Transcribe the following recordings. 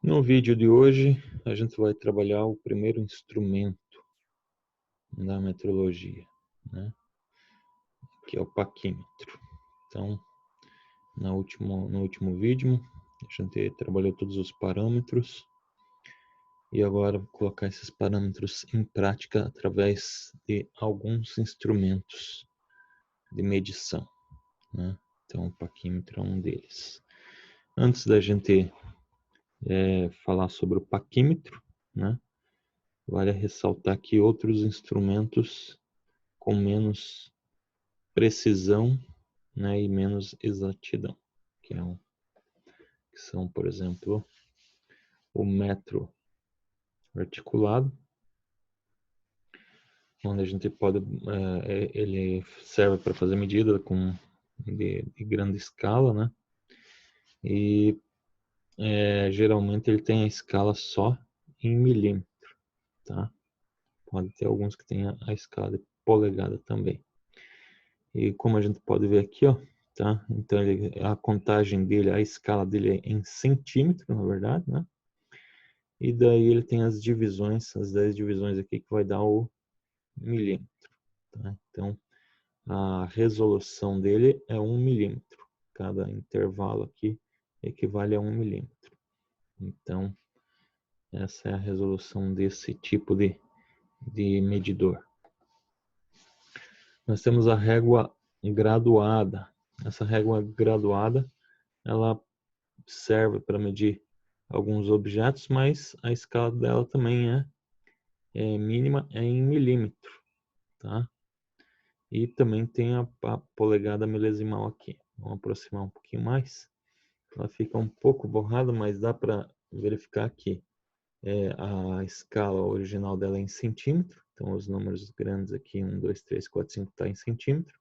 No vídeo de hoje, a gente vai trabalhar o primeiro instrumento da metrologia, né? Que é o paquímetro. Então, no último vídeo, a gente trabalhou todos os parâmetros e agora vou colocar esses parâmetros em prática através de alguns instrumentos de medição, né? Então, o paquímetro é um deles. Antes da gente falar sobre o paquímetro, né? Vale ressaltar que outros instrumentos com menos precisão, né, e menos exatidão, que são, por exemplo, o metro articulado, onde a gente pode, ele serve para fazer medida de grande escala, né? E geralmente ele tem a escala só em milímetro, tá? Pode ter alguns que tenham a escala de polegada também. E como a gente pode ver aqui, ó, tá? Então a contagem dele, a escala dele é em centímetro, na verdade, né? E daí ele tem as divisões, as 10 divisões aqui que vai dar o milímetro, tá? Então a resolução dele é 1 milímetro. Cada intervalo aqui equivale a 1 milímetro. Então essa é a resolução desse tipo de medidor. Nós temos a régua graduada. Essa régua graduada, ela serve para medir alguns objetos, mas a escala dela também é mínima, é em milímetro, tá? E também tem a polegada milesimal aqui. Vamos aproximar um pouquinho mais. Ela fica um pouco borrada, mas dá para verificar aqui. A escala original dela é em centímetro. Então, os números grandes aqui, 1, 2, 3, 4, 5, está em centímetro.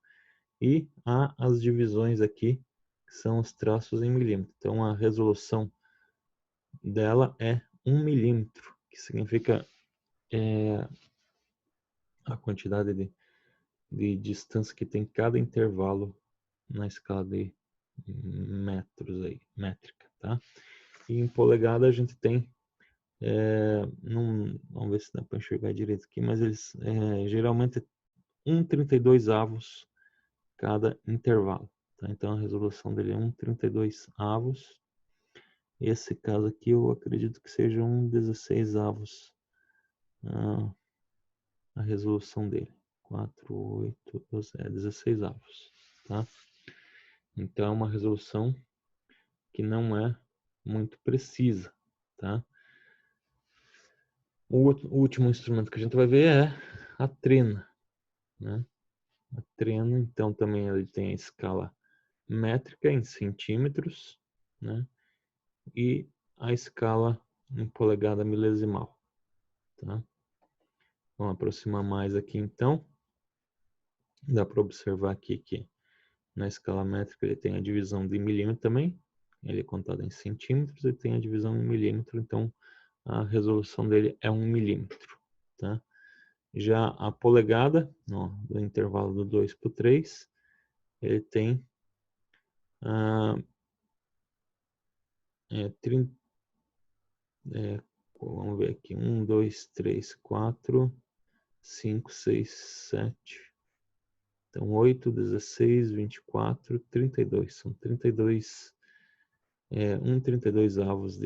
E há as divisões aqui, que são os traços em milímetro. Então, a resolução dela é 1 milímetro, que significa a quantidade de distância que tem cada intervalo na escala de metros aí, métrica, tá? E em polegada a gente tem, vamos ver se dá para enxergar direito aqui, mas eles geralmente 1,32 avos cada intervalo, tá? Então a resolução dele é 1,32 avos. Esse caso aqui eu acredito que seja 1,16 avos a resolução dele. 4, 8, 12, 16 avos, tá? Então é uma resolução que não é muito precisa, tá? O último instrumento que a gente vai ver é a trena, né? A trena, então, também ele tem a escala métrica em centímetros, né? E a escala em polegada milesimal, tá? Vamos aproximar mais aqui, então. Dá para observar aqui que na escala métrica ele tem a divisão de milímetro também. Ele é contado em centímetros e tem a divisão em milímetro, então a resolução dele é 1 milímetro, tá? Já a polegada, ó, do intervalo do 2 para o 3, ele tem 30, vamos ver aqui, 1, 2, 3, 4, 5, 6, 7, então 8, 16, 24, 32, são 32, 1,32 avos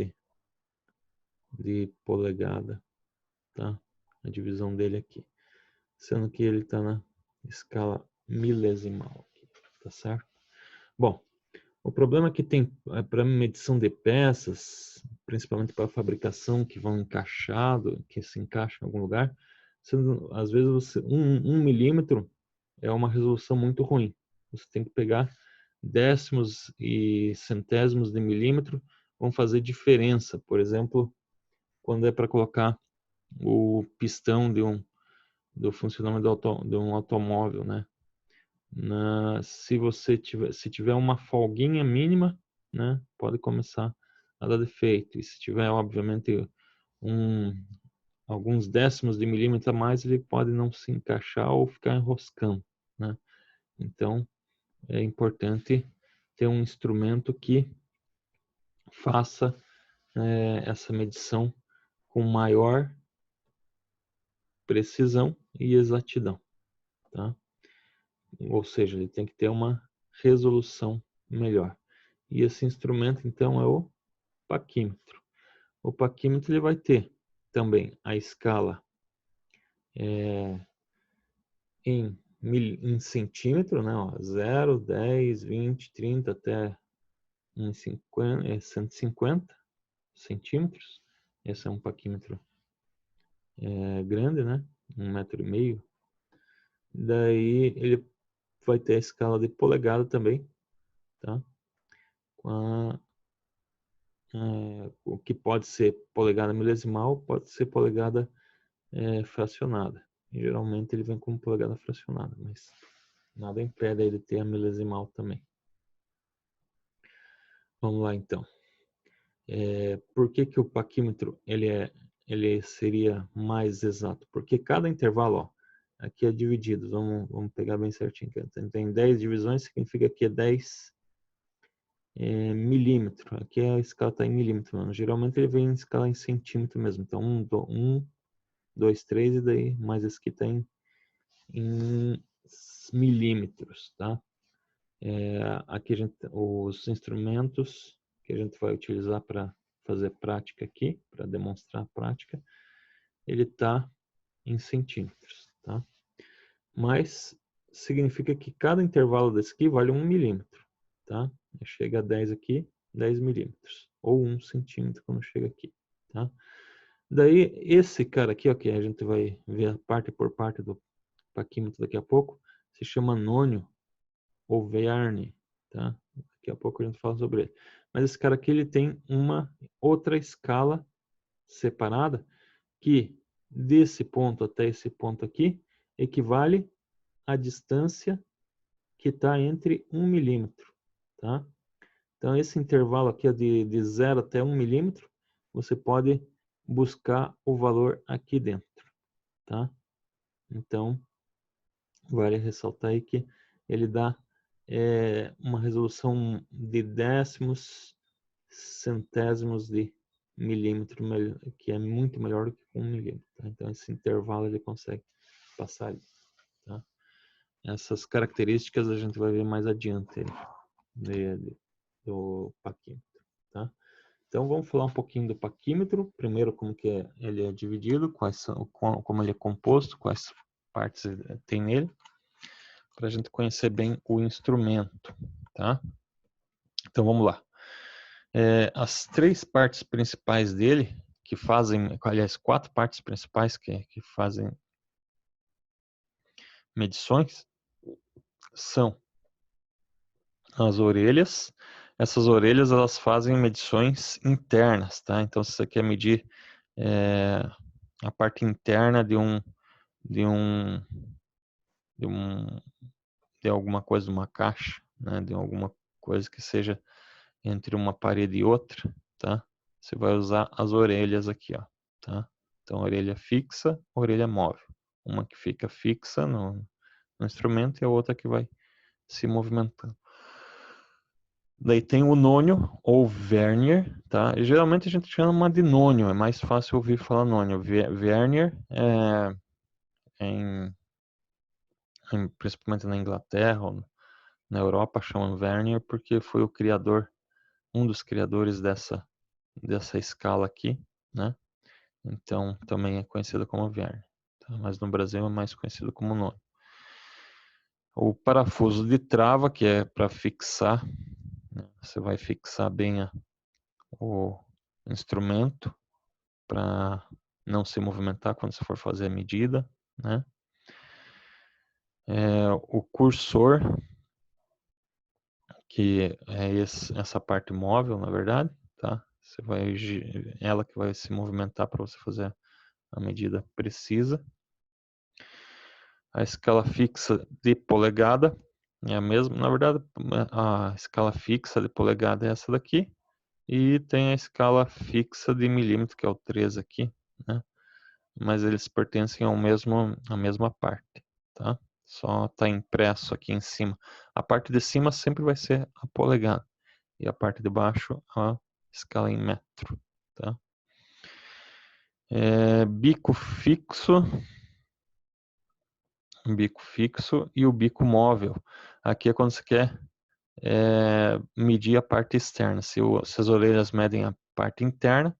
de polegada, tá? A divisão dele aqui, sendo que ele está na escala milesimal aqui, tá certo? Bom, o problema é que tem para medição de peças, principalmente para fabricação que vão encaixado, que se encaixa em algum lugar, às vezes um milímetro é uma resolução muito ruim. Você tem que pegar décimos e centésimos de milímetro, vão fazer diferença. Por exemplo, quando é para colocar o pistão do funcionamento de um automóvel, né? Se tiver uma folguinha mínima, né, pode começar a dar defeito. E se tiver, obviamente, alguns décimos de milímetro a mais, ele pode não se encaixar ou ficar enroscando, né? Então, é importante ter um instrumento que faça essa medição com maior precisão e exatidão, tá? Ou seja, ele tem que ter uma resolução melhor. E esse instrumento, então, é o paquímetro. O paquímetro ele vai ter também a escala em centímetro, né? 0, 10, 20, 30 até 150 centímetros. Esse é um paquímetro grande, né? 1,5 metro. Daí ele vai ter a escala de polegada também, tá? O que pode ser polegada milesimal, pode ser polegada fracionada. E, geralmente ele vem como polegada fracionada, mas nada impede ele ter a milesimal também. Vamos lá então. Por que que o paquímetro ele seria mais exato? Porque cada intervalo, ó, aqui é dividido. Vamos pegar bem certinho. Tem 10 divisões, significa que é 10 milímetro. Aqui a escala está em milímetro. Mano. Geralmente ele vem em escala em centímetro mesmo. Então 1, 2, 3 e daí mais esse aqui está em milímetros, tá? Aqui os instrumentos que a gente vai utilizar para fazer prática aqui, para demonstrar a prática, ele está em centímetros, tá? Mas significa que cada intervalo desse aqui vale 1 milímetro, tá? Chega a 10 aqui, 10 milímetros, ou 1 centímetro quando chega aqui, tá? Daí, esse cara aqui, ó, que a gente vai ver parte por parte do paquímetro daqui a pouco, se chama nônio ou Verne, tá? Daqui a pouco a gente fala sobre ele. Mas esse cara aqui, ele tem uma outra escala separada que desse ponto até esse ponto aqui equivale à distância que está entre 1 milímetro, tá? Então, esse intervalo aqui é de 0 até 1 milímetro, você pode buscar o valor aqui dentro, tá? Então, vale ressaltar aí que ele dá uma resolução de décimos, centésimos de milímetro, que é muito melhor do que 1 milímetro. Tá? Então, esse intervalo ele consegue passar ali. Tá? Essas características a gente vai ver mais adiante do paquímetro. Tá? Então, vamos falar um pouquinho do paquímetro. Primeiro, como que ele é dividido, como ele é composto, quais partes tem nele, para a gente conhecer bem o instrumento, tá? Então vamos lá. As 3 partes principais dele, que fazem, aliás, 4 partes principais que fazem medições, são as orelhas. Essas orelhas elas fazem medições internas, tá? Então se você quer medir a parte interna de alguma coisa, de uma caixa, né? De alguma coisa que seja entre uma parede e outra, tá? Você vai usar as orelhas aqui, ó, tá? Então, orelha fixa, orelha móvel. Uma que fica fixa no instrumento e a outra que vai se movimentando. Daí tem o nônio ou vernier, tá? E geralmente a gente chama de nônio, é mais fácil ouvir falar nônio. Vernier principalmente na Inglaterra ou na Europa chamam vernier porque foi o criador, um dos criadores dessa escala aqui, né? Então também é conhecido como Verne, tá? Mas no Brasil é mais conhecido como nônio. O parafuso de trava, que é para fixar, né? Você vai fixar bem o instrumento para não se movimentar quando você for fazer a medida, né? O cursor, que é essa parte móvel, na verdade, tá? Ela que vai se movimentar para você fazer a medida precisa. A escala fixa de polegada é a mesma. Na verdade, a escala fixa de polegada é essa daqui. E tem a escala fixa de milímetro, que é o 3 aqui, né? Mas eles pertencem à mesma parte, tá? Só está impresso aqui em cima. A parte de cima sempre vai ser a polegada. E a parte de baixo, a escala em metro, tá? Bico fixo e o bico móvel. Aqui é quando você quer medir a parte externa. Se as orelhas medem a parte interna,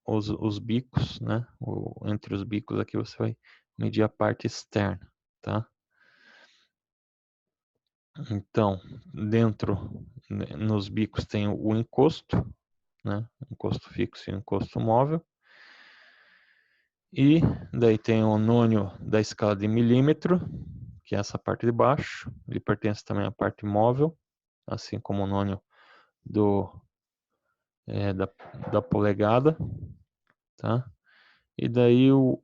os bicos, né? Entre os bicos aqui você vai medir a parte externa, tá? Então, nos bicos tem o encosto, né? Encosto fixo e encosto móvel. E daí tem o nônio da escala de milímetro, que é essa parte de baixo. Ele pertence também à parte móvel, assim como o nônio da polegada, tá? E daí o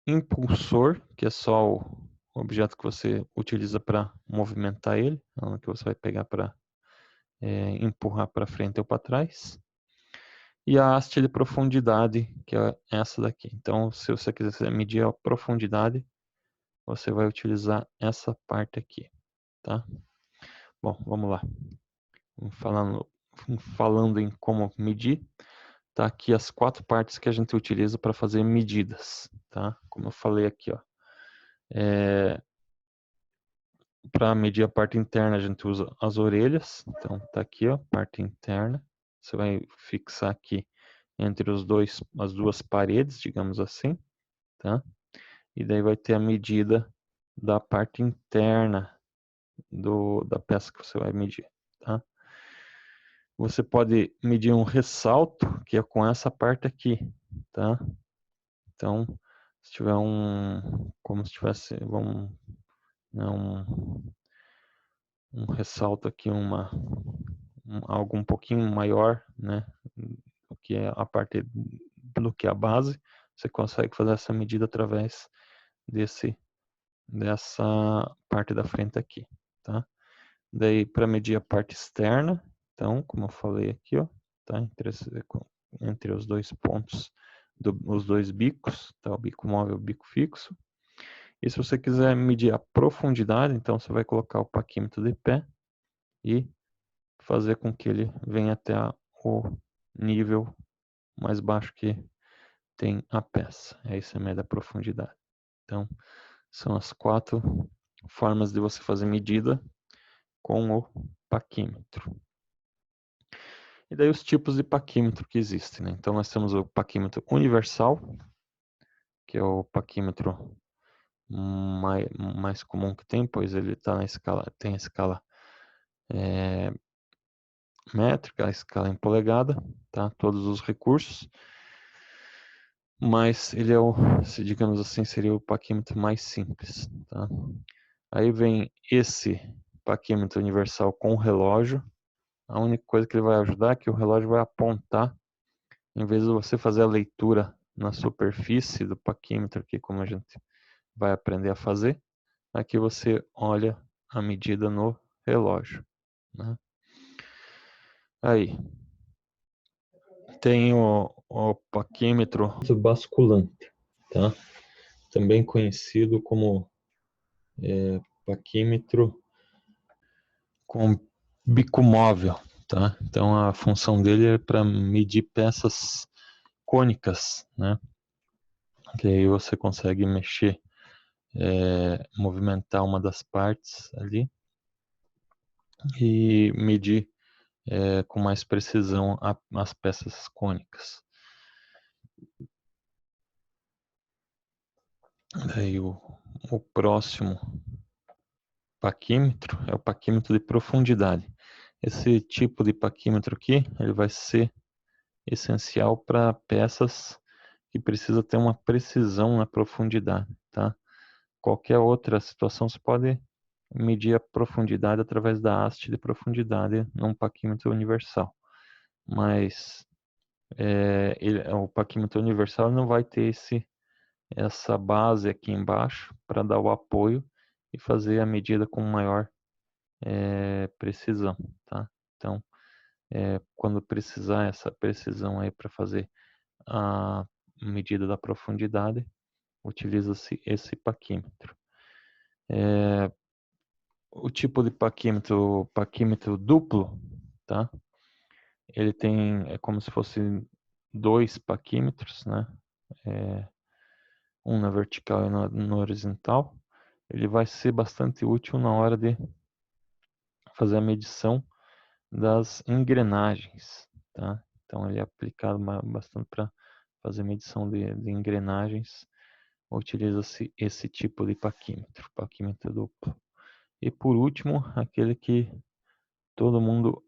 impulsor, que é só o objeto que você utiliza para movimentar ele, que você vai pegar para empurrar para frente ou para trás. E a haste de profundidade, que é essa daqui. Então, se você quiser medir a profundidade, você vai utilizar essa parte aqui, tá? Bom, vamos lá. Falando em como medir, tá aqui as 4 partes que a gente utiliza para fazer medidas, tá? Como eu falei aqui, ó. Para medir a parte interna, a gente usa as orelhas. Então, tá aqui, ó, parte interna. Você vai fixar aqui entre as duas paredes, digamos assim, tá? E daí vai ter a medida da parte interna da peça que você vai medir, tá? Você pode medir um ressalto, que é com essa parte aqui, tá? Então, se tiver como se tivesse, um ressalto aqui, algo um pouquinho maior, né? Do que é a parte do que a base, você consegue fazer essa medida através dessa parte da frente aqui, tá? Daí, para medir a parte externa, então, como eu falei aqui, ó, tá? Entre os dois pontos, os dois bicos, tá? O bico móvel e o bico fixo. E se você quiser medir a profundidade, então você vai colocar o paquímetro de pé e fazer com que ele venha até o nível mais baixo que tem a peça. Aí você mede a profundidade. Então, são as 4 formas de você fazer medida com o paquímetro. E daí os tipos de paquímetro que existem, né? Então nós temos o paquímetro universal, que é o paquímetro mais comum que tem, pois ele tem a escala métrica, a escala em polegada, tá? Todos os recursos. Mas ele digamos assim, seria o paquímetro mais simples, tá? Aí vem esse paquímetro universal com relógio. A única coisa que ele vai ajudar é que o relógio vai apontar, em vez de você fazer a leitura na superfície do paquímetro aqui, como a gente vai aprender a fazer, aqui você olha a medida no relógio, né? Aí tem o paquímetro basculante, tá? Também conhecido como paquímetro com bico móvel, tá? Então a função dele é para medir peças cônicas, né? Que aí você consegue mexer, movimentar uma das partes ali e medir com mais precisão as peças cônicas. Daí o próximo paquímetro é o paquímetro de profundidade. Esse tipo de paquímetro aqui, ele vai ser essencial para peças que precisa ter uma precisão na profundidade, tá? Qualquer outra situação você pode medir a profundidade através da haste de profundidade num paquímetro universal. Mas o paquímetro universal não vai ter essa base aqui embaixo para dar o apoio e fazer a medida com maior precisão, tá? Então, quando precisar essa precisão aí para fazer a medida da profundidade, utiliza-se esse paquímetro. O tipo de paquímetro duplo, tá? ele tem, é como se fosse 2 paquímetros, né? Um na vertical e no horizontal. Ele vai ser bastante útil na hora de fazer a medição das engrenagens, tá? Então ele é aplicado bastante para fazer medição de engrenagens. Utiliza-se esse tipo de paquímetro duplo. E por último, aquele que todo mundo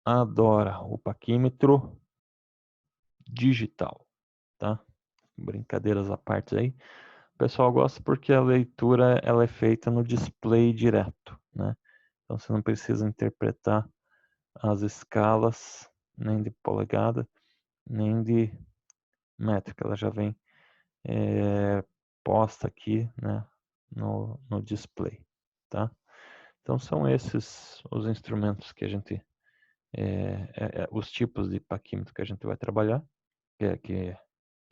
adora, o paquímetro digital, tá? Brincadeiras à parte aí. O pessoal gosta porque a leitura ela é feita no display direto, né? Então você não precisa interpretar as escalas nem de polegada, nem de métrica. Ela já vem posta aqui, né, no display, tá? Então são esses os instrumentos que a gente, os tipos de paquímetro que a gente vai trabalhar, que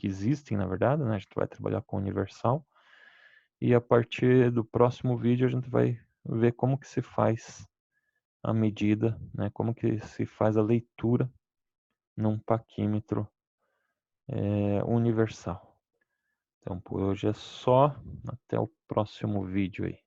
existem na verdade, né? A gente vai trabalhar com universal e a partir do próximo vídeo a gente vai ver como que se faz a medida, né? Como que se faz a leitura num paquímetro universal. Então por hoje é só, até o próximo vídeo aí.